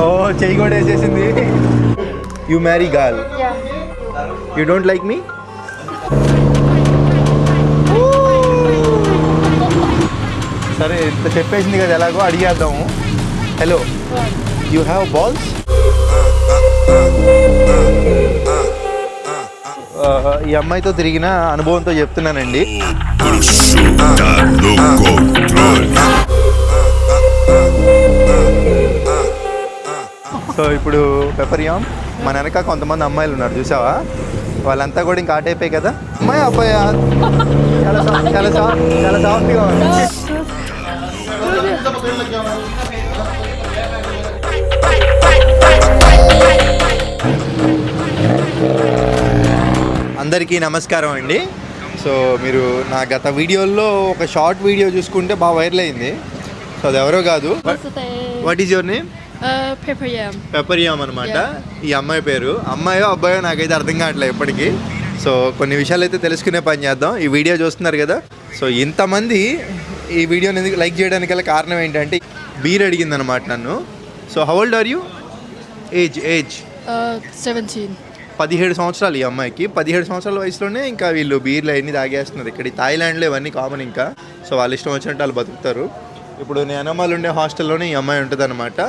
ఓ చెయ్యి కూడా వేసేసింది. You marry girl, you don't like me? సరే ఇంత చెప్పేసింది కదా, ఎలాగో అడిగేద్దాము. Hello, you have balls? ఈ అమ్మాయితో తిరిగిన అనుభవంతో చెప్తున్నానండి. సో ఇప్పుడు పెప్పరియామ్ మన వెనక కొంతమంది అమ్మాయిలు ఉన్నారు, చూసావా? వాళ్ళంతా కూడా ఇంకా ఆట అయిపోయి కదా. అమ్మాయి అబ్బాయి చాలా చాలా చాలా సాఫ్ట్గా ఉంది. అందరికీ నమస్కారం అండి. సో మీరు నా గత వీడియోల్లో ఒక షార్ట్ వీడియో చూసుకుంటే బాగా వైరల్ అయింది. సో అది ఎవరో కాదు, వాట్ ఈజ్ యువర్ నేమ్? పెప్పరియామ్ అనమాట ఈ అమ్మాయి పేరు. అమ్మాయో అబ్బాయో నాకైతే అర్థం కావట్లేదు ఎప్పటికీ. సో కొన్ని విషయాలు అయితే తెలుసుకునే పని చేద్దాం. ఈ వీడియో చూస్తున్నారు కదా, సో ఇంతమంది ఈ వీడియోని ఎందుకు లైక్ చేయడానికి గల కారణం ఏంటంటే బీర్ అడిగిందనమాట నన్ను. So how old are you? Age 17 సంవత్సరాలు ఈ అమ్మాయికి. 17 సంవత్సరాల వయసులోనే ఇంకా వీళ్ళు బీర్లు అవన్నీ తాగేస్తున్నారు. ఇక్కడ థాయిలాండ్లో ఇవన్నీ కామన్ ఇంకా. సో వాళ్ళు ఇష్టం వచ్చినట్టు వాళ్ళు బతుకుతారు. ఇప్పుడు నేను అన్నమాలు ఉండే హాస్టల్లోనే ఈ అమ్మాయి ఉంటుంది అనమాట.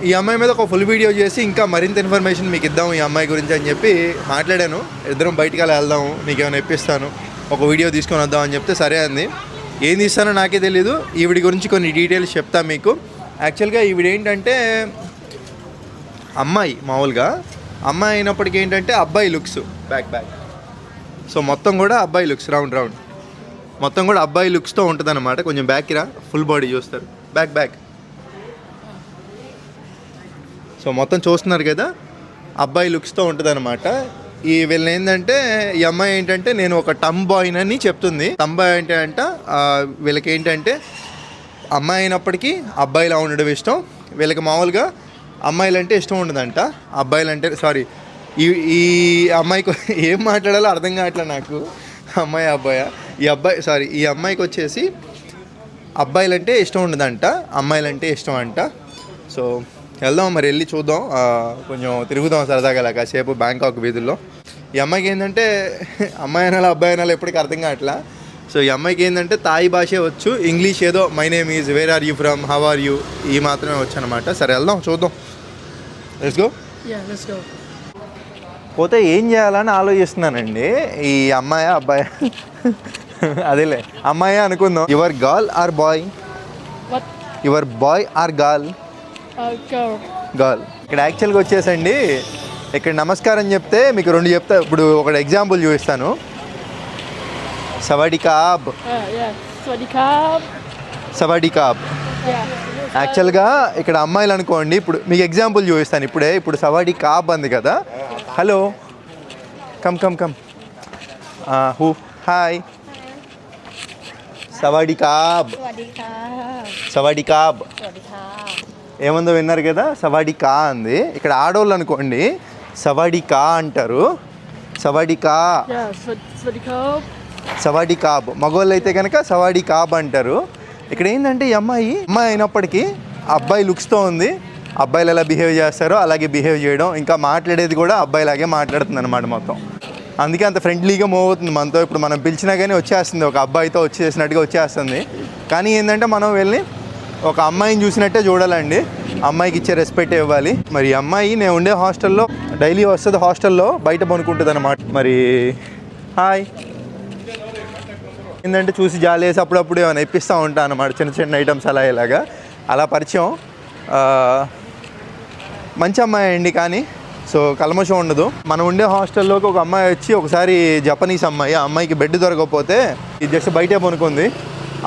ఈ అమ్మాయి మీద ఒక ఫుల్ వీడియో చేసి ఇంకా మరింత ఇన్ఫర్మేషన్ మీకు ఇద్దాం ఈ అమ్మాయి గురించి అని చెప్పి మాట్లాడాను. ఇద్దరం బయటికి అలా వెళ్దాము, నీకు ఏమైనా ఇప్పిస్తాను, ఒక వీడియో తీసుకొని వద్దాం అని చెప్తే సరే అంది. ఏం తీస్తానో నాకే తెలీదు. ఈవిడి గురించి కొన్ని డీటెయిల్స్ చెప్తాను మీకు. యాక్చువల్గా ఈవిడ ఏంటంటే అమ్మాయి, మామూలుగా అమ్మాయి అయినప్పటికీ ఏంటంటే అబ్బాయి లుక్స్, బ్యాక్ సో మొత్తం కూడా అబ్బాయి లుక్స్, రౌండ్ మొత్తం కూడా అబ్బాయి లుక్స్తో ఉంటుంది అనమాట. కొంచెం బ్యాక్కి రా, ఫుల్ బాడీ చూస్తారు, బ్యాక్ సో మొత్తం చూస్తున్నారు కదా, అబ్బాయి లుక్స్తో ఉంటుంది అనమాట. ఈ వీళ్ళని ఏంటంటే ఈ అమ్మాయి ఏంటంటే నేను ఒక టమ్ బాయ్ అని చెప్తుంది. టమ్ బాయ్ అంటే వీళ్ళకి ఏంటంటే అమ్మాయి అయినప్పటికీ అబ్బాయిలా ఉండడం ఇష్టం. వీళ్ళకి మామూలుగా అమ్మాయిలు అంటే ఇష్టం ఉండదంట, అబ్బాయిలు అంటే ఈ అమ్మాయికి ఏం మాట్లాడాలో అర్థం కావట్లేదు నాకు. అబ్బాయి ఈ అమ్మాయికి వచ్చేసి అబ్బాయిలంటే ఇష్టం ఉండదంట, అమ్మాయిలంటే ఇష్టం అంట. సో వెళ్దాం మరి, వెళ్ళి చూద్దాం, కొంచెం తిరుగుదాం సరదాగా కాసేపు బ్యాంకాక్ వీధుల్లో. ఈ అమ్మాయికి ఏంటంటే అమ్మాయి అనాలి అబ్బాయి అనాలి ఎప్పటికీ అర్థం కావట్లా. సో ఈ అమ్మాయికి ఏంటంటే తాయి భాషే వచ్చు, ఇంగ్లీష్ ఏదో my name is, where are you from, how are you, ఈ మాత్రమే వచ్చు అనమాట. సరే వెళ్దాం, చూద్దాం. Let's go. పోతే ఏం చేయాలని ఆలోచిస్తున్నానండి. ఈ అమ్మాయి అబ్బాయి అదేలే అమ్మాయి అనుకుందాం. Your girl or boy? Your boy or girl? Girl. ఇక్కడ యాక్చువల్గా వచ్చేసండి, ఇక్కడ నమస్కారం చెప్తే మీకు 2 చెప్తా. ఇప్పుడు ఒక ఎగ్జాంపుల్ చూపిస్తాను. సవాడికాబ్. సవాడికాబ్. యాక్చువల్గా ఇక్కడ అమ్మాయిలు అనుకోండి, ఇప్పుడు మీకు ఎగ్జాంపుల్ చూపిస్తాను ఇప్పుడే. ఇప్పుడు సవాడికాబ్ అంది కదా, హలో, కమ్ హూ, హాయ్, సవాడికాబ్. ఏముందో విన్నారు కదా, సవాడికా అంది. ఇక్కడ ఆడవాళ్ళు అనుకోండి సవాడికా అంటారు, సవాడికాబ్. మగవాళ్ళు అయితే కనుక సవాడికాబ్ అంటారు. ఇక్కడ ఏంటంటే ఈ అమ్మాయి అయినప్పటికీ అబ్బాయి లుక్స్తో ఉంది. అబ్బాయిలు ఎలా బిహేవ్ చేస్తారో అలాగే బిహేవ్ చేయడం, ఇంకా మాట్లాడేది కూడా అబ్బాయిలాగే మాట్లాడుతుంది అనమాట మొత్తం. అందుకే అంత ఫ్రెండ్లీగా మూవ్ అవుతుంది మనతో. ఇప్పుడు మనం పిలిచినా కానీ వచ్చేస్తుంది, ఒక అబ్బాయితో వచ్చేసినట్టుగా వచ్చేస్తుంది. కానీ ఏంటంటే మనం వెళ్ళి ఒక అమ్మాయిని చూసినట్టే చూడాలండి, అమ్మాయికి ఇచ్చే రెస్పెక్ట్ ఇవ్వాలి. మరి ఈ అమ్మాయి నేను ఉండే హాస్టల్లో డైలీ వస్తుంది, హాస్టల్లో బయట పనుకుంటుంది అనమాట. మరి హాయ్ ఏంటంటే చూసి జాలి వేసి అప్పుడప్పుడు ఏమైనా ఇప్పిస్తూ ఉంటాను అన్నమాట, చిన్న ఐటమ్స్ అలా పరిచయం. మంచి అమ్మాయి అండి, కానీ సో కల్మషం ఉండదు. మనం ఉండే హాస్టల్లోకి ఒక అమ్మాయి వచ్చి ఒకసారి జపనీస్ అమ్మాయి, ఆ అమ్మాయికి బెడ్ దొరకకపోతే ఇది జస్ట్ బయటే పనుకుంది.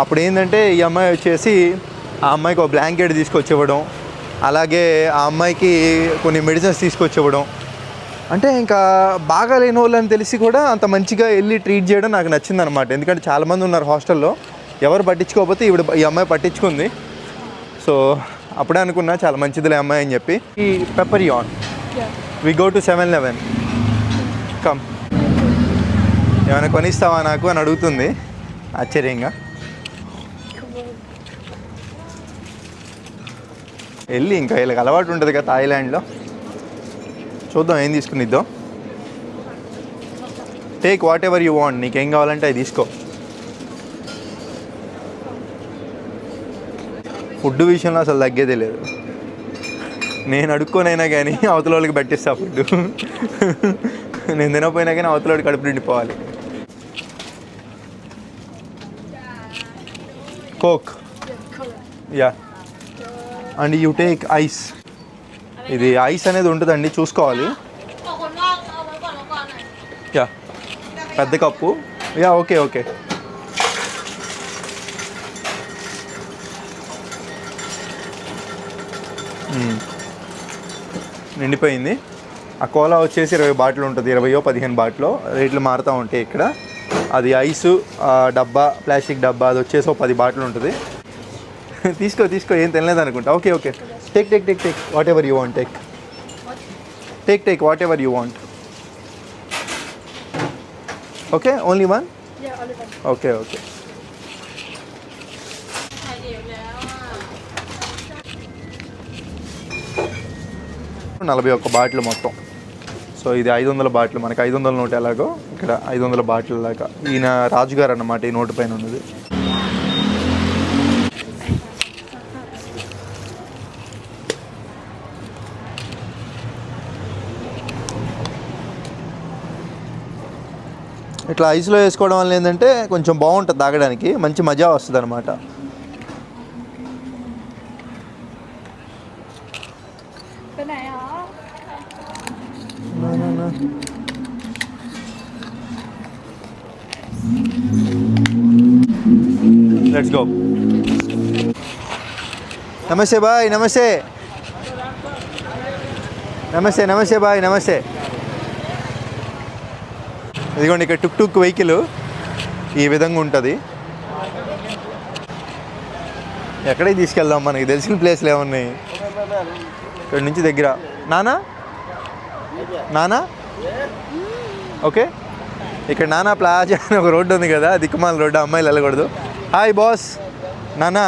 అప్పుడు ఏంటంటే ఈ అమ్మాయి వచ్చేసి ఆ అమ్మాయికి ఒక బ్లాంకెట్ తీసుకొచ్చి ఇవ్వడం, అలాగే ఆ అమ్మాయికి కొన్ని మెడిసిన్స్ తీసుకొచ్చి ఇవ్వడం. అంటే ఇంకా బాగా లేని వాళ్ళని తెలిసి కూడా అంత మంచిగా వెళ్ళి ట్రీట్ చేయడం నాకు నచ్చింది అనమాట. ఎందుకంటే చాలామంది ఉన్నారు హాస్టల్లో, ఎవరు పట్టించుకోకపోతే ఈ అమ్మాయి పట్టించుకుంది. సో అప్పుడే అనుకున్నా చాలా మంచిదిలే అమ్మాయి అని చెప్పి. ఈ పెప్పరియాన్ we go to 7-Eleven, come, ఏమైనా కొనిస్తావా నాకు అని అడుగుతుంది ఆశ్చర్యంగా. వెళ్ళి ఇంకా వీళ్ళకి అలవాటు ఉంటుంది కదా థాయిలాండ్లో. చూద్దాం ఏం తీసుకునిద్దాం. Take whatever you want, నీకేం కావాలంటే అది తీసుకో. ఫుడ్ విషయంలో అసలు తగ్గేదే లేదు. నేను అడుక్కోనైనా కానీ అవతల వాళ్ళకి పెట్టిస్తా ఫుడ్. నేను తినకపోయినా కానీ అవతల వాడికి కడుపు నిండిపోవాలి. Coke ya and you take ice. ఇది ఐస్ అనేది ఉంటుందండి, చూసుకోవాలి. యా పెద్ద కప్పు. Yeah okay okay. నిండిపోయింది. ఆ కోలా వచ్చేసి 20 బాటిల్ ఉంటుంది, 20-15 బాటిల్. రేట్లు మారుతూ ఉంటాయి ఇక్కడ. అది ఐసు డబ్బా, ప్లాస్టిక్ డబ్బా, అది వచ్చేసి 10 బాటిల్ ఉంటుంది. తీసుకో తీసుకో, ఏం తినలేదు అనుకుంటా. Okay okay, take take take take whatever you want, take take take whatever you want. Okay only one. Okay okay. 41 bottle మొత్తం. సో ఇది 500 బాటిల్. మనకి 500 నోట్ ఎలాగో ఇక్కడ 500 బాటిల్ లాగా. ఈయన రాజుగారు అన్నమాట ఈ నోటు పైన ఉన్నది. ఇట్లా ఐస్లో వేసుకోవడం వల్ల ఏంటంటే కొంచెం బాగుంటుంది తాగడానికి, మంచి మజా వస్తుంది అనమాట. Let's go. నమస్తే బాయ్, నమస్తే నమస్తే నమస్తే బాయ్, నమస్తే. ఇదిగోండి ఇక్కడ టుక్ టుక్ వెహికల్ ఈ విధంగా ఉంటుంది. ఎక్కడికి తీసుకెళ్దాం, మనకి తెలిసిన ప్లేస్లు ఏమున్నాయి ఇక్కడ నుంచి దగ్గర. నానా నానా ఓకే, ఇక్కడ నానా ప్లాజా అని ఒక రోడ్డు ఉంది కదా, దిక్కుమాల రోడ్డు, అమ్మాయిలు వెళ్ళకూడదు. Hi boss. నానా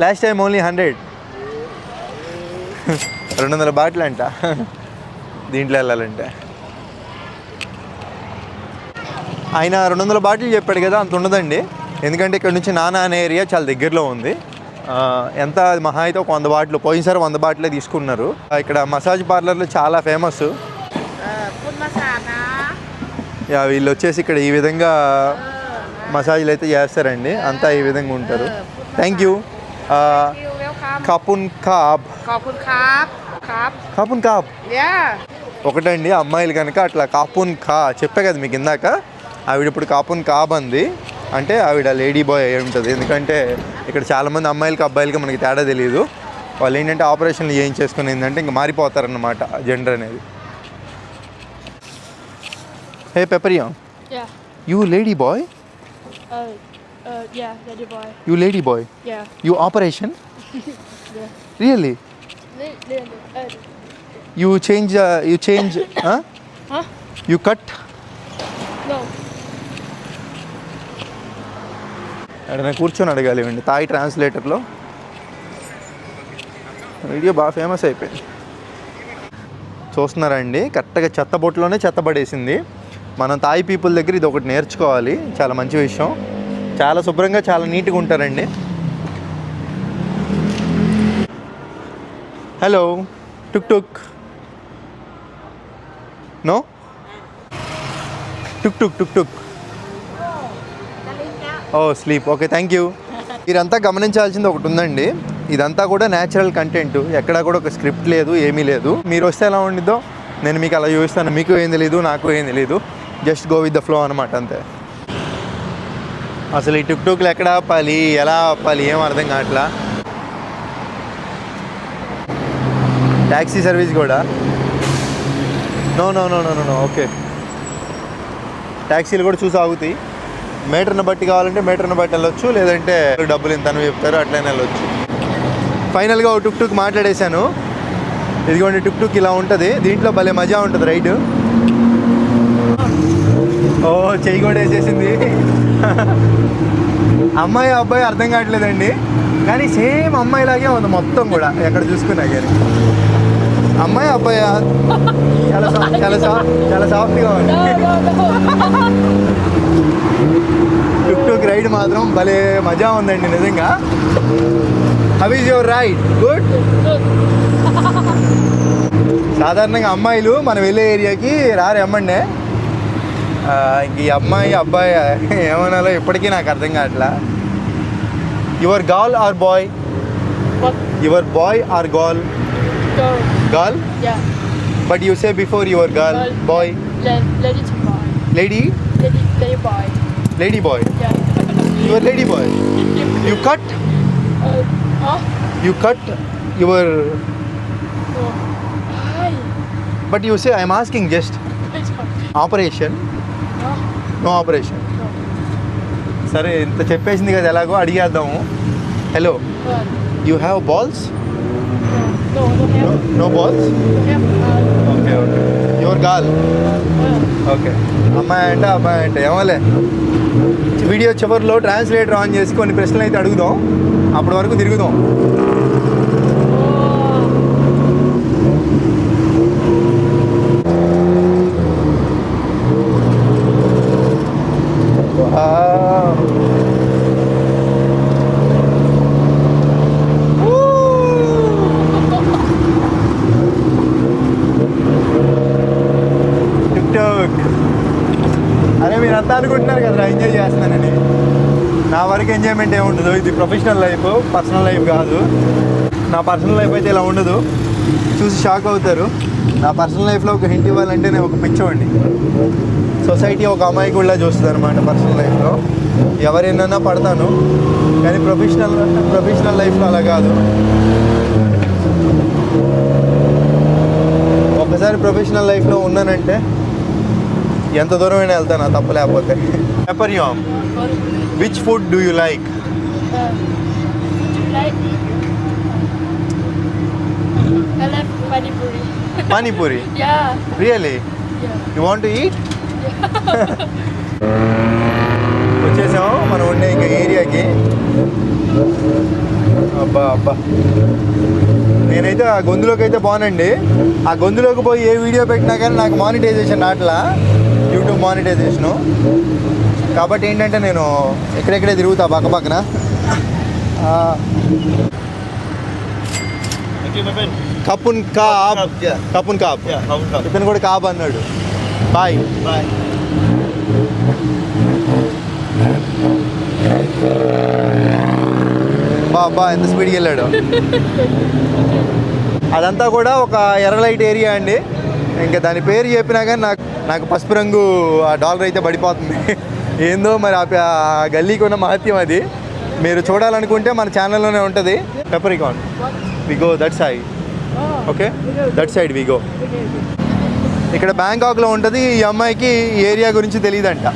లాస్ట్ టైం ఓన్లీ 100 200 బాటిల్ అంట దీంట్లో వెళ్ళాలంటే. ఆయన 200 బాటిల్ చెప్పాడు కదా, అంత ఉండదండి. ఎందుకంటే ఇక్కడ నుంచి నానా అనే ఏరియా చాలా దగ్గరలో ఉంది. ఎంత మహా అయితే ఒక 100 బాటిల్, పోయినసారి 100 బాటిలే తీసుకున్నారు. ఇక్కడ మసాజ్ పార్లర్లు చాలా ఫేమస్. యా వీళ్ళు వచ్చేసి ఇక్కడ ఈ విధంగా మసాజ్లు అయితే చేస్తారండి, అంతా ఈ విధంగా ఉంటారు. Thank you. కపున్ కాబ్. కాపున్ కాబ్ ఒకటండి. అమ్మాయిలు కనుక అట్లా కాపున్ కా చెప్పా కదా మీకు ఇందాక, ఆవిడ ఇప్పుడు కాపున్ కాబ్ అంది అంటే ఆవిడ లేడీ బాయ్ అయి ఉంటుంది. ఎందుకంటే ఇక్కడ చాలామంది అమ్మాయిలకి అబ్బాయిలకి మనకి తేడా తెలియదు. వాళ్ళు ఏంటంటే ఆపరేషన్లు చేయించేసుకుని ఏంటంటే ఇంకా మారిపోతారన్నమాట జెండర్ అనేది. హే పెపరియా, you lady boy? Yeah, lady boy. You lady boy? Yeah. You operation? Yeah. Really? You change, huh? Huh? You cut? No. అక్కడ కూర్చొని అడగాలి అండి తాయి ట్రాన్స్లేటర్లో. వీడియో బాగా ఫేమస్ అయిపోయింది. చూస్తున్నారండి, కరెక్ట్గా చెత్తబొట్టులోనే చెత్తబడేసింది. మనం తాయి పీపుల్ దగ్గర ఇది ఒకటి నేర్చుకోవాలి, చాలా మంచి విషయం. చాలా శుభ్రంగా చాలా నీట్గా ఉంటారండి. Hello tuk tuk. No tuk tuk tuk tuk. Oh sleep. Okay thank you. మీరంతా గమనించాల్సింది ఒకటి ఉందండి, ఇదంతా కూడా న్యాచురల్ కంటెంట్, ఎక్కడా కూడా ఒక స్క్రిప్ట్ లేదు, ఏమీ లేదు. మీరు వస్తే ఎలా ఉండిద్దో నేను మీకు అలా చూపిస్తాను. మీకు ఏం తెలీదు, నాకు ఏం తెలీదు, just go with the flow అనమాట, అంతే. అసలు ఈ టుక్ టుక్లు ఎక్కడ ఆపాలి, ఎలా ఆపాలి, ఏం అర్థం కావట్లా. ట్యాక్సీ సర్వీస్ కూడా no no no no no. Okay, ట్యాక్సీలు కూడా చూసి ఆగుతాయి. మీటర్ని బట్టి కావాలంటే మీటర్ని బట్టి వెళ్ళొచ్చు, లేదంటే డబ్బులు ఇంత అని చెప్తారు అట్లనే వెళ్ళొచ్చు. ఫైనల్గా ఒక టుక్ టుక్ మాట్లాడేశాను. ఇదిగోండి టుక్ టుక్ ఇలా ఉంటుంది, దీంట్లో భలే మజా ఉంటుంది రైడ్. ఓ చెయ్యి కూడా వేసేసింది. అమ్మాయి అబ్బాయి అర్థం కావట్లేదండి, కానీ సేమ్ అమ్మాయిలాగే ఉంది మొత్తం కూడా ఎక్కడ చూసుకున్నా కానీ. అమ్మాయి అబ్బాయి చాలా సాఫ్ట్గా ఉంది. టుక్ టుక్ రైడ్ మాత్రం భలే మజా ఉందండి నిజంగా. How is your ride? Good. సాధారణంగా అమ్మాయిలు మనం వెళ్ళే ఏరియాకి రారు ఎమ్మండే. ఇంక ఈ అమ్మాయి అబ్బాయి ఏమనాలో ఇప్పటికీ నాకు అర్థం కావట్లా. Your girl or boy? What? Your boy or girl? Girl. Girl? Yeah. But you say before your girl Girl. Boy. Lady to boy. Lady? Lady boy. Lady boy. Yeah. Your lady boy. You cut? Huh? You cut your Oh. Hi. But you say I'm asking just It's fine. Operation? Huh? No operation. No. సరే ఇంత చెప్పేసింది కదా, ఎలాగో అడిగేద్దాము. Hello, What? You have balls? No, don't have. No balls? Don't have. Okay okay. Your girl? Okay. అమ్మాయి అంటే అబ్బాయి అంటే ఏమోలే. వీడియో చివరిలో ట్రాన్స్లేటర్ ఆన్ చేసి కొన్ని ప్రశ్నలు అయితే అడుగుదాం, అప్పటి వరకు తిరుగుదాం. అరే మీరంతా అనుకుంటున్నారు కదరా ఎంజాయ్ చేస్తున్నానని. నా వరకు ఎంజాయ్మెంట్ ఏముండదు. ఇది ప్రొఫెషనల్ లైఫ్, పర్సనల్ లైఫ్ కాదు. నా పర్సనల్ లైఫ్ అయితే ఇలా ఉండదు. చూసి షాక్ అవుతారు. నా పర్సనల్ లైఫ్లో ఒక హింట్ ఇవ్వాలంటే నేను ఒక పిచ్చోండి. సొసైటీ ఒక అమ్మాయి కూడా చూస్తుంది అనమాట పర్సనల్ లైఫ్లో. ఎవరైనా పడతాను, కానీ ప్రొఫెషనల్ లైఫ్లో అలా కాదు. ఒకసారి ప్రొఫెషనల్ లైఫ్లో ఉన్నానంటే ఎంత దూరమైనా వెళ్తాను, తప్పు లేకపోతే. Pepper yam, which food do you like? Like. I like panipuri. Panipuri? Yeah. Really? Yeah. You want to eat? వచ్చేసాము మనం ఉండే ఇంకా ఏరియాకి. అబ్బా అబ్బా, నేనైతే ఆ గొంతులోకి అయితే బాగునండి. ఆ గొంతులోకి పోయి ఏ వీడియో పెట్టినా కానీ నాకు మానిటైజేషన్ రావట్లా, యూట్యూబ్ మానిటైజేషను. కాబట్టి ఏంటంటే నేను ఎక్కడెక్కడే తిరుగుతా పక్క పక్కన. కప్పున్ కాబ్, కప్పున్ కాబ్. ఇతను కూడా కాబ్ అన్నాడు. Bye bye. బాబా ఎంత స్పీడ్కి వెళ్ళాడు. అదంతా కూడా ఒక ఎర్రలైట్ ఏరియా అండి. ఇంకా దాని పేరు చెప్పినా కానీ నాకు పసుపు రంగు ఆ డాలర్ అయితే పడిపోతుంది. ఏందో మరి ఆ గల్లీకి ఉన్న మహత్యం అది. మీరు చూడాలనుకుంటే మన ఛానల్లోనే ఉంటుంది. పెప్పరికాన్ we go that side. Okay, that side we go. ఇక్కడ బ్యాంకాక్లో ఉంటుంది. ఈ అమ్మాయికి ఈ ఏరియా గురించి తెలియదంట.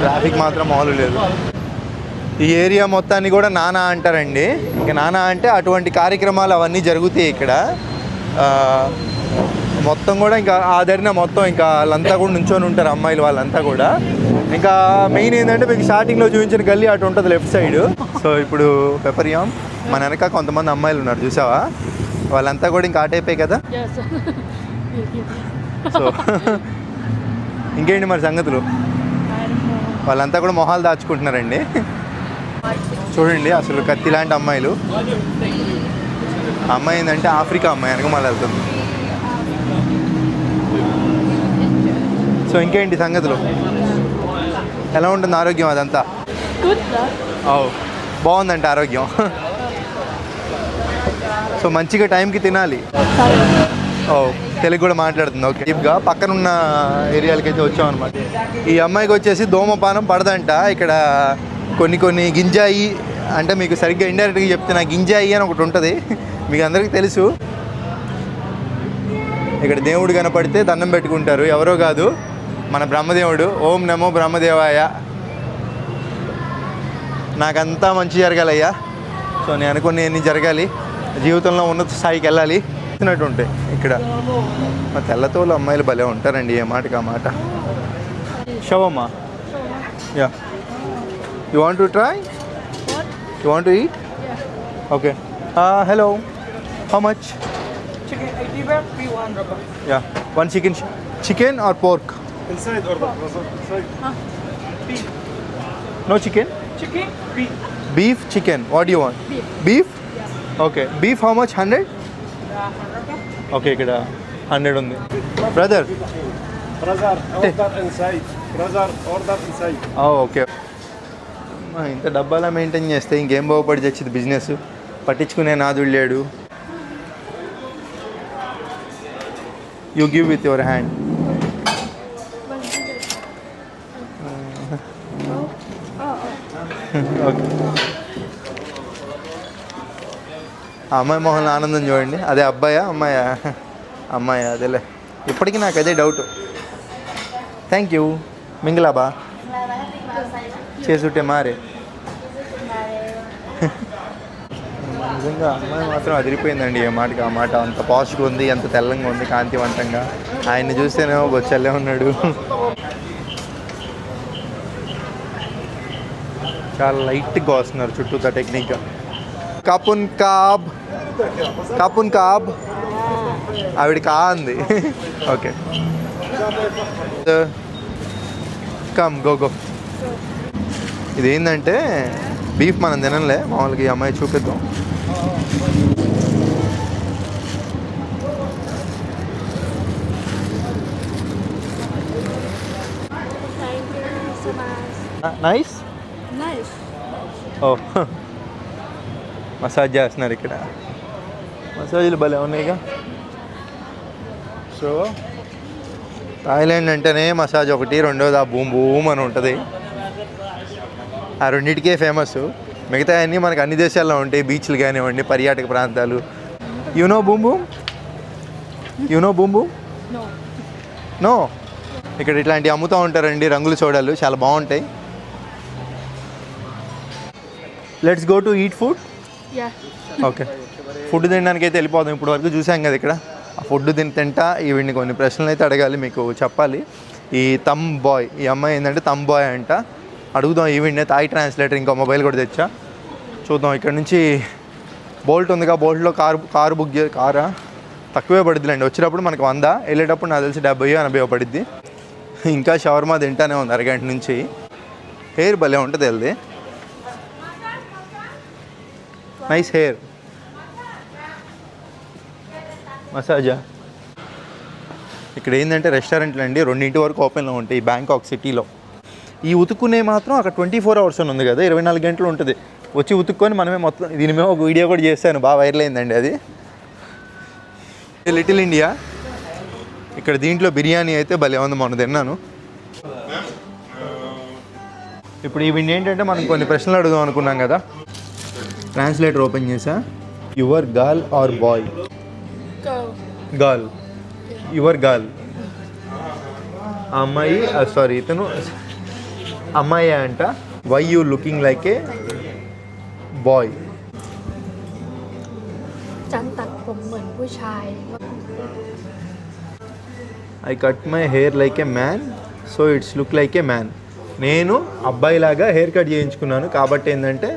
ట్రాఫిక్ మాత్రం మామూలు లేదు. ఈ ఏరియా మొత్తాన్ని కూడా నానా అంటారండి. ఇంకా నానా అంటే అటువంటి కార్యక్రమాలు అవన్నీ జరుగుతాయి ఇక్కడ. మొత్తం కూడా ఇంకా ఆదరణ మొత్తం ఇంకా వాళ్ళంతా కూడా నుంచొని ఉంటారు అమ్మాయిలు వాళ్ళంతా కూడా. ఇంకా మెయిన్ ఏంటంటే మీకు స్టార్టింగ్లో చూపించిన గల్లీ అటు ఉంటుంది లెఫ్ట్ సైడ్. సో ఇప్పుడు పెప్పరియామ్ మన వెనక కొంతమంది అమ్మాయిలు ఉన్నారు చూసావా, వాళ్ళంతా కూడా ఇంకా ఆటైపోయి కదా. Yes. సో ఇంకేంటి మరి సంగతులు? వాళ్ళంతా కూడా మొహాలు దాచుకుంటున్నారండి. చూడండి అసలు కత్తి లాంటి అమ్మాయిలు. అమ్మాయి ఏంటంటే ఆఫ్రికా అమ్మాయి, వెనక మళ్ళీ వెళ్తుంది. సో ఇంకేంటి సంగతులు? ఎలా ఉంటుంది ఆరోగ్యం అదంతా? Good luck. బాగుందంట ఆరోగ్యం. సో మంచిగా టైంకి తినాలి. తెలుగు కూడా మాట్లాడుతుంది. ఓకే, డీప్గా పక్కన ఉన్న ఏరియాలకి అయితే వచ్చామన్నమాట. ఈ అమ్మాయికి వచ్చేసి ధూమపానం పడదంట. ఇక్కడ కొన్ని గింజాయి అంటే మీకు సరిగ్గా ఇండైరెక్ట్గా చెప్తున్నా, గింజాయి అని ఒకటి ఉంటుంది, మీకు అందరికీ తెలుసు. ఇక్కడ దేవుడు కనపడితే దండం పెట్టుకుంటారు. ఎవరో కాదు, మన బ్రహ్మదేవుడు. ఓం నమో బ్రహ్మదేవాయ, నాకంతా మంచి జరగాలయ్యా. సో సో నేను అనుకుని జరగాలి, జీవితంలో ఉన్నత స్థాయికి వెళ్ళాలి ఇచ్చినట్టు ఉంటాయి ఇక్కడ. మా తెల్లతోలు అమ్మాయిలు భలే ఉంటారండి, ఏ మాటకి ఆ మాట. Shawarma, ya, you want to try, you want to eat? Okay, hello, how much? Chicken 80 baht, free 1 rubber. Ya, one chicken or pork? Inside or inside? No chicken? Chicken, beef. Beef, chicken, what you want? Beef? Okay, beef how much? 100? Okay, ఇక్కడ 100 ఉంది. Brother, Brother, order inside. Brother, order inside. ఓకే. ఇంత డబ్బాలా maintain చేస్తే ఇంకేం బాగుపడి తెచ్చింది business, పట్టించుకునే నాదుడు లేడు. You give with your hand. Okay, ఆ అమ్మాయి మొహంలో ఆనందం చూడండి. అదే అబ్బాయా అమ్మాయా? అమ్మాయి, అదేలే. ఇప్పటికీ నాకు అదే డౌట్. Thank you. మింగలాబా చేసుంటే మారే. నిజంగా అమ్మాయి మాత్రం అదిరిపోయిందండి, ఏ మాటకి ఆ మాట. అంత పాజిటివ్గా ఉంది, ఎంత తెల్లంగా ఉంది, కాంతివంతంగా. ఆయన్ని చూస్తేనేమో బొచ్చల్లే ఉన్నాడు. చాలా లైట్గా వస్తున్నారు చుట్టూతా టెక్నిక్గా. కపున్ కాబ్, కపున్ కాబ్, ఆవిడ కా అంది. Okay, come go go. ఇదేంటంటే బీఫ్ మనం తినలే, మామూలుగా ఈ అమ్మాయి చూపిద్దాం. Thank you so much. Nice. Nice. Oh, massage చేస్తున్నారు ఇక్కడ. మసాజులు భలే ఉన్నాయిగా. సో థాయిలాండ్ అంటేనే మసాజ్ ఒకటి, రెండోది ఆ బూమ్ బూమ్ అని ఉంటుంది. ఆ రెండింటికే ఫేమస్. మిగతా అన్నీ మనకు అన్ని దేశాల్లో ఉంటాయి, బీచ్లు కానివ్వండి, పర్యాటక ప్రాంతాలు. You know boom boom, you know boom boom? No. No. ఇక్కడ ఇట్లాంటివి అమ్ముతూ ఉంటారండి, రంగుల సోడాలు, చాలా బాగుంటాయి. Let's go to eat food. Yeah. Okay, food తినడానికి అయితే వెళ్ళిపోదాం. ఇప్పుడు వరకు చూసాం కదా ఇక్కడ. ఆ ఫుడ్ తింటా ఈవిడ్ని కొన్ని ప్రశ్నలు అయితే అడగాలి, మీకు చెప్పాలి. ఈ తమ్ బాయ్, ఈ అమ్మాయి ఏంటంటే తమ్ బాయ్ అంట. అడుగుదాం ఈవిడ్నే. తాయి ట్రాన్స్లేటర్, ఇంకో మొబైల్ కూడా తెచ్చా. చూద్దాం. ఇక్కడ నుంచి బోల్ట్ ఉందిగా, బోల్ట్లో కారు బుక్ కారా తక్కువే పడుద్దిలేండి. వచ్చేటప్పుడు మనకు 100, వెళ్ళేటప్పుడు నాకు తెలిసి 70-80 పడుద్ది. ఇంకా షవర్మా తింటానే ఉంది అరగంట నుంచి. హెయిర్ భలే ఉంటుంది వెళ్ళి, నైస్ హెయిర్. మసాజా. ఇక్కడ ఏంటంటే రెస్టారెంట్లు అండి 2 వరకు ఓపెన్లో ఉంటాయి బ్యాంకాక్ సిటీలో. ఈ ఉతుక్కునే మాత్రం అక్కడ 24 hours అని ఉంది కదా, 24 గంటలు ఉంటుంది. వచ్చి ఉతుక్కొని మనమే మొత్తం. దీని మేము ఒక వీడియో కూడా చేశాను, బాగా వైరల్ అయిందండి అది. Little India. ఇక్కడ దీంట్లో బిర్యానీ అయితే భలే ఉంది, మొన్న తిన్నాను. ఇప్పుడు ఇవి ఏంటంటే మనం కొన్ని ప్రశ్నలు అడుగుదాం అనుకున్నాం కదా. ట్రాన్స్లేటర్ ఓపెన్ చేసా. Your girl or boy? Go. Girl. Your girl. అమ్మాయి, సారీ ఇతను అమ్మాయి అంట. Why you looking like a boy? ฉันตัดผมเหมือนผู้ชาย I cut my hair like a man, so it's look like a man. నేను అబ్బాయిలాగా హెయిర్ కట్ చేయించుకున్నాను కాబట్టి ఏంటంటే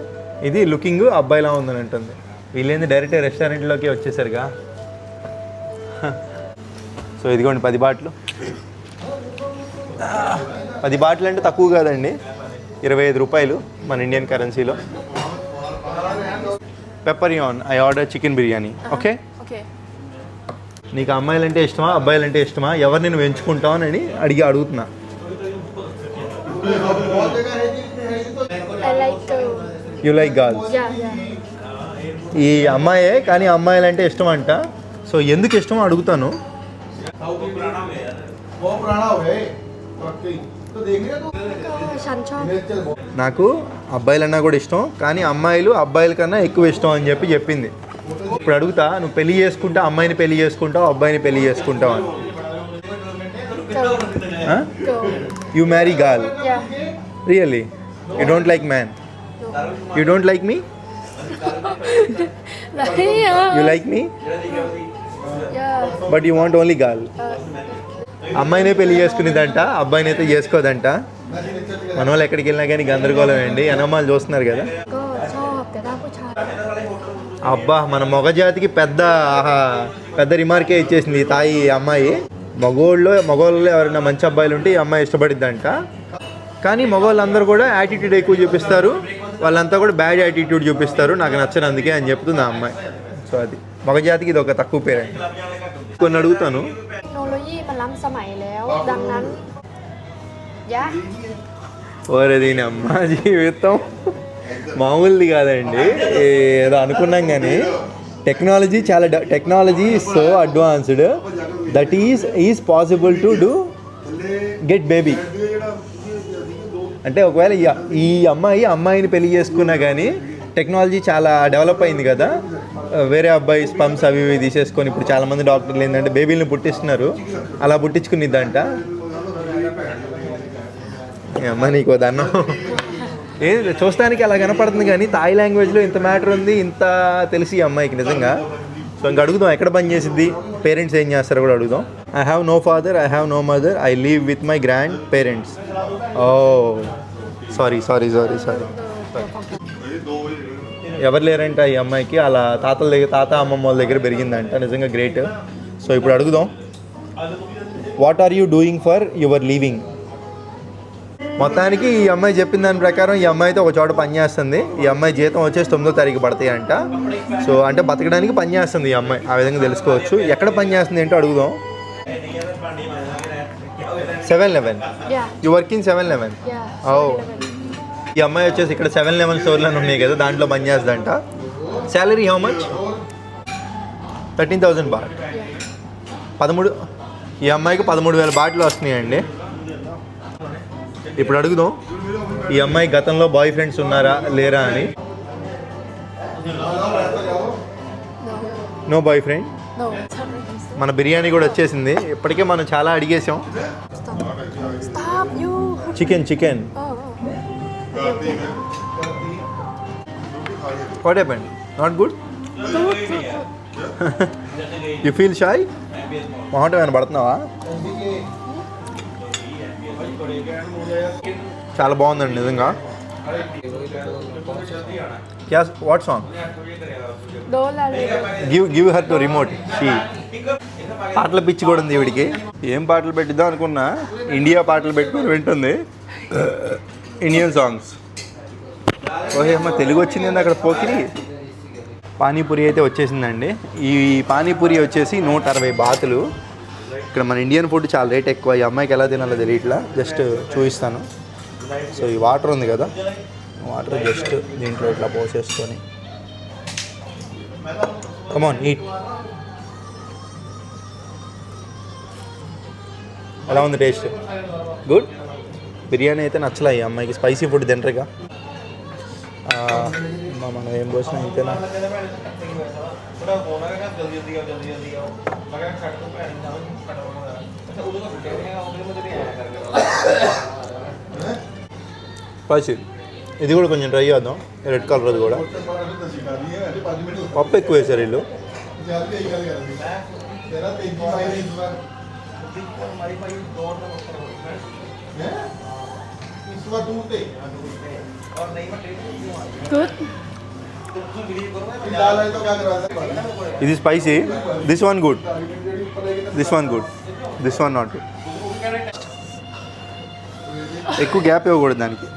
ఇది లుకింగ్ అబ్బాయిలా ఉందని అంటుంది. వీళ్ళేంది డైరెక్ట్ రెస్టారెంట్లోకి వచ్చేసరిగా. సో ఇదిగోండి 10 బాట్లు. 10 బాట్లు అంటే తక్కువ కాదండి, 25 రూపాయలు మన ఇండియన్ కరెన్సీలో. పెప్పరియాన్. I order chicken biryani. Okay. Okay. నీకు అమ్మాయిలంటే ఇష్టమా అబ్బాయిలంటే ఇష్టమా, ఎవరిని నువ్వు ఎంచుకుంటావు అని అడుగుతున్నా. I like girl. You like girls. Yeah, yeah. ఈ అమ్మాయే కానీ అమ్మాయిలంటే ఇష్టం అంట. సో ఎందుకు ఇష్టమో అడుగుతాను.ฉันชอบ నాకు అబ్బాయిలన్నా కూడా ఇష్టం, కానీ అమ్మాయిలు అబ్బాయిల కన్నా ఎక్కువ ఇష్టం అని చెప్పింది. ఇప్పుడు అడుగుతా, నువ్వు పెళ్లి చేసుకుంటా అమ్మాయిని పెళ్లి చేసుకుంటావు అబ్బాయిని పెళ్లి చేసుకుంటావు అని? girl. Girl. You marry girl? Yeah. Really? You don't like man? No. You don't like me? You like me Yeah. But you want only girl. అమ్మాయినే పెళ్లి చేసుకునేదంట, అబ్బాయిని అయితే చేసుకోదంట. మన వాళ్ళు ఎక్కడికి వెళ్ళినా కానీ గందరగోళం అండి. అనమాలు చూస్తున్నారు కదా. ก็ชอบแต่ถ้าผู้ชาย అబ్బా, మన మగ జాతికి పెద్ద రిమార్కే ఇచ్చేసింది ఈ తాయి అమ్మాయి. మగవాళ్ళు ఎవరైనా మంచి అబ్బాయిలు ఉంటే ఈ అమ్మాయి ఇష్టపడిద్దంట. కానీ మగవాళ్ళందరూ కూడా యాటిట్యూడ్ ఎక్కువ చూపిస్తారు, వాళ్ళంతా కూడా బ్యాడ్ యాటిట్యూడ్ చూపిస్తారు. నాకు నచ్చను అందుకే అని చెప్తుంది ఆ అమ్మాయి. సో అది మగ జాతికి ఇది ఒక తక్కువ పేరండి. కొన్ని అడుగుతాను. เทคโนโลยีมันล้ำสมัยแล้ว ดังนั้นยะ ఓరే దీని అమ్మ జీవితం మామూలుది కాదండి. ఏదో అనుకున్నాం కానీ technology so advanced that is possible to do get baby. అంటే ఒకవేళ ఈ అమ్మాయిని పెళ్లి చేసుకున్నా కానీ టెక్నాలజీ చాలా డెవలప్ అయింది కదా. వేరే అబ్బాయి స్పమ్స్ అవి ఇవి తీసేసుకొని ఇప్పుడు చాలామంది డాక్టర్లు ఏంటంటే బేబీలను పుట్టిస్తున్నారు. అలా పుట్టించుకునిద్దంట. అమ్మ నీకు దన్నం. చూస్తానికి అలా కనపడుతుంది కానీ థాయ్ లాంగ్వేజ్లో ఇంత మ్యాటర్ ఉంది, ఇంత తెలిసి ఈ అమ్మాయికి నిజంగా. సో ఇంకా అడుగుదాం ఎక్కడ పని చేసిద్ది, పేరెంట్స్ ఏం చేస్తారో కూడా అడుగుదాం. I have no father, I have no mother, I live with my grandparents. Oh sorry. ఎవరు లేరంట ఈ అమ్మాయికి. అలా తాత అమ్మమ్మ వాళ్ళ దగ్గర పెరిగిందంట. నిజంగా గ్రేట్. సో ఇప్పుడు అడుగుదాం, what are you doing for your living. మొత్తానికి ఈ అమ్మాయి చెప్పిన దాని ప్రకారం ఈ అమ్మాయి అయితే ఒక చోట పని చేస్తుంది. ఈ అమ్మాయి జీతం వచ్చేసి 9వ తారీఖు పడతాయి అంట. సో అంటే బతకడానికి పని చేస్తుంది ఈ అమ్మాయి, ఆ విధంగా తెలుసుకోవచ్చు. ఎక్కడ పని చేస్తుంది ఏంటో అడుగుదాం. 7-Eleven. Yeah. You work in 7-Eleven. Yeah. ఓ ఈ అమ్మాయి వచ్చేసి ఇక్కడ 7-Eleven స్టోర్లను ఉన్నాయి కదా, దాంట్లో పని చేస్తుందంట. Salary how much? 13,000 బాట్. 13. ఈ అమ్మాయికి 13,000 బాట్లు వస్తున్నాయండి. ఇప్పుడు అడుగుదాం ఈ అమ్మాయి గతంలో బాయ్ ఫ్రెండ్స్ ఉన్నారా లేరా అని. No boyfriend. No. మన బిర్యానీ కూడా వచ్చేసింది. ఇప్పటికే మనం చాలా అడిగేసాం. Stop you. Chicken. Oh. What happened? Not good. You feel shy? మొహంట ఏమైనా పడుతున్నావా? చాలా బాగుందండి నిజంగా. What song? Give her to remote. పాటల పిచ్చి కూడా ఉంది వీడికి. ఏం పాటలు పెట్టిద్దాం అనుకున్నా ఇండియా పాటలు పెట్టుకుని వింటుంది. Indian songs. ఓహే అమ్మ తెలుగు వచ్చింది అక్కడ పోకిరి. పానీపూరి అయితే వచ్చేసిందండి. ఈ పానీపూరి వచ్చేసి 160 బాతులు. ఇక్కడ మన ఇండియన్ ఫుడ్ చాలా రేట్ ఎక్కువ. ఈ అమ్మాయికి ఎలా తినాలో తెలియట్లా. జస్ట్ చూపిస్తాను. సో ఈ వాటర్ ఉంది కదా, వాటర్ జస్ట్ దీంట్లో ఇట్లా పోసేసుకొని కమాన్ ఈట్. ఎలా ఉంది టేస్ట్? గుడ్. బిర్యానీ అయితే నచ్చలే ఈ అమ్మాయికి. స్పైసీ ఫుడ్ తింటారుగా. మనం ఏం పోసినా ఇంతేనా? స్పైసీ. ఇది కూడా కొంచెం ట్రై చేద్దాం. రెడ్ కలర్ అది కూడా. పప్పు ఎక్కువ వేశారు వీళ్ళు. Good. ఇది spicy. This one good. This one not good. ఎక్కువ గ్యాప్ ఇవ్వకూడదు దానికి.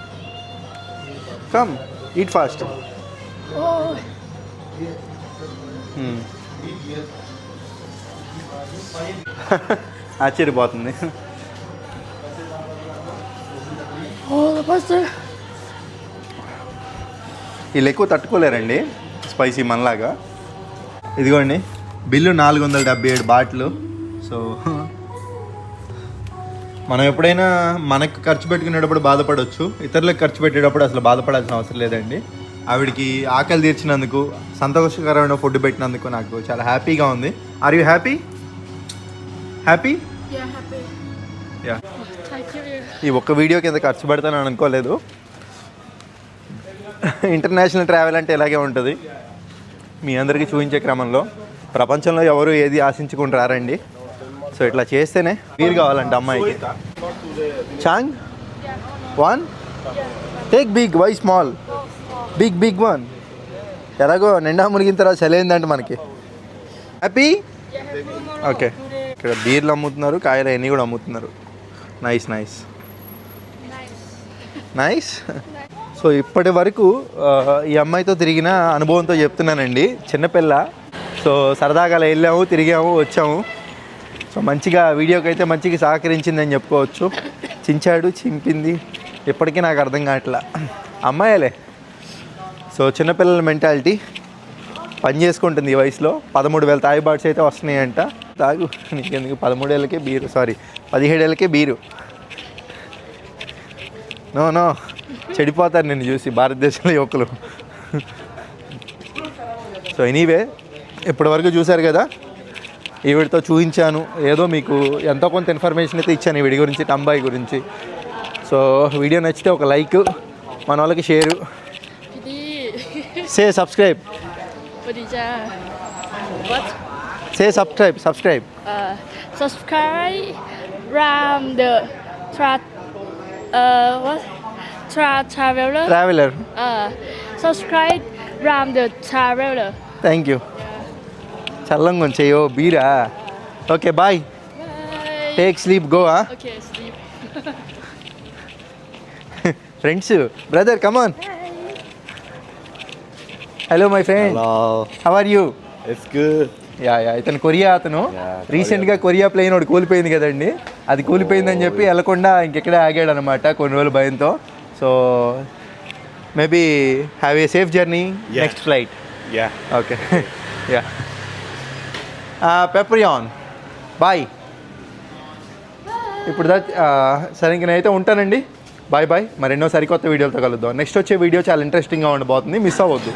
Come eat fast. Oh. ఆశ్చర్యపోతుంది. Oh, what's the? వీళ్ళు ఎక్కువ తట్టుకోలేరండి స్పైసీ మనలాగా. ఇదిగోండి బిల్లు 477 బాట్లు. సో మనం ఎప్పుడైనా మనకు ఖర్చు పెట్టుకునేటప్పుడు బాధపడవచ్చు, ఇతరులకు ఖర్చు పెట్టేటప్పుడు అసలు బాధపడాల్సిన అవసరం లేదండి. ఆవిడకి ఆకలి తీర్చినందుకు, సంతోషకరమైన ఫుడ్ పెట్టినందుకు నాకు చాలా హ్యాపీగా ఉంది. Are you happy? Happy? Yeah, happy. Yeah. Thank you. ఈ ఒక్క వీడియోకి ఎంత ఖర్చు పెడతానని అనుకోలేదు. ఇంటర్నేషనల్ ట్రావెల్ అంటే ఇలాగే ఉంటుంది. మీ అందరికీ చూపించే క్రమంలో ప్రపంచంలో ఎవరు ఏది ఆశించుకుని రారండి. సో ఇట్లా చేస్తేనే బీర్ కావాలంటే అమ్మాయికి. Chang 1 take big, why small? Big 1. ఎలాగో నిండా మునిగిన తర్వాత చలేందంటే మనకి. హ్యాపీ? ఓకే. ఇక్కడ బీర్లు అమ్ముతున్నారు, కాయలు అన్నీ కూడా అమ్ముతున్నారు. నైస్. సో ఇప్పటి వరకు ఈ అమ్మాయితో తిరిగిన అనుభవంతో చెప్తున్నానండి. చిన్నపిల్ల, సో సరదాగా అలా వెళ్ళాము, తిరిగాము, వచ్చాము. సో మంచిగా వీడియోకి అయితే మంచిగా సహకరించిందని చెప్పుకోవచ్చు. చించాడు, చింపింది, ఇప్పటికీ నాకు అర్థం కావట్లా. అమ్మాయిలే. సో చిన్నపిల్లల మెంటాలిటీ పని చేసుకుంటుంది ఈ వయసులో. 13,000 తాయి బాట్స్ అయితే వస్తున్నాయంట. తాగు, నీకెందుకు? 13 ఏళ్ళకే బీరు, సారీ 17 ఏళ్ళకే బీరు. నో చెడిపోతారు నిన్ను చూసి భారతదేశంలో యువకులు. సో ఎనీవే, ఇప్పటివరకు చూశారు కదా, ఈవిడితో చూపించాను. ఏదో మీకు ఎంతో కొంత ఇన్ఫర్మేషన్ అయితే ఇచ్చాను ఈ వీడి గురించి, టంబాయి గురించి. సో వీడియో నచ్చితే ఒక లైక్, మన వాళ్ళకి share, say subscribe. Say subscribe. Subscribe Ram the traveller. Subscribe Ram the Traveler. Thank you. చల్లంగా ఉంచేయో బీరా. Okay, bye. Bye. Take sleep, go. Okay, sleep. Friends, brother, come on. Hello my friend. Hello, how are you? it's good. Ya ఇతను Korea. అతను రీసెంట్గా Korea plane ఒకటి కూలిపోయింది కదండి. అది కూలిపోయిందని చెప్పి వెళ్ళకుండా ఇంకెక్కడే ఆగాడు అనమాట కొన్ని రోజుల భయంతో. So maybe have a safe journey next flight. Yeah. Okay. Ya పెప్రియాన్, బాయ్. ఇప్పుడు సరే, ఇంక నేనైతే ఉంటానండి. బాయ్. మరెన్నో సరికొత్త వీడియోలతో కలుద్దాం. నెక్స్ట్ వచ్చే వీడియో చాలా ఇంట్రెస్టింగ్గా ఉండబోతుంది, మిస్ అవ్వద్దు.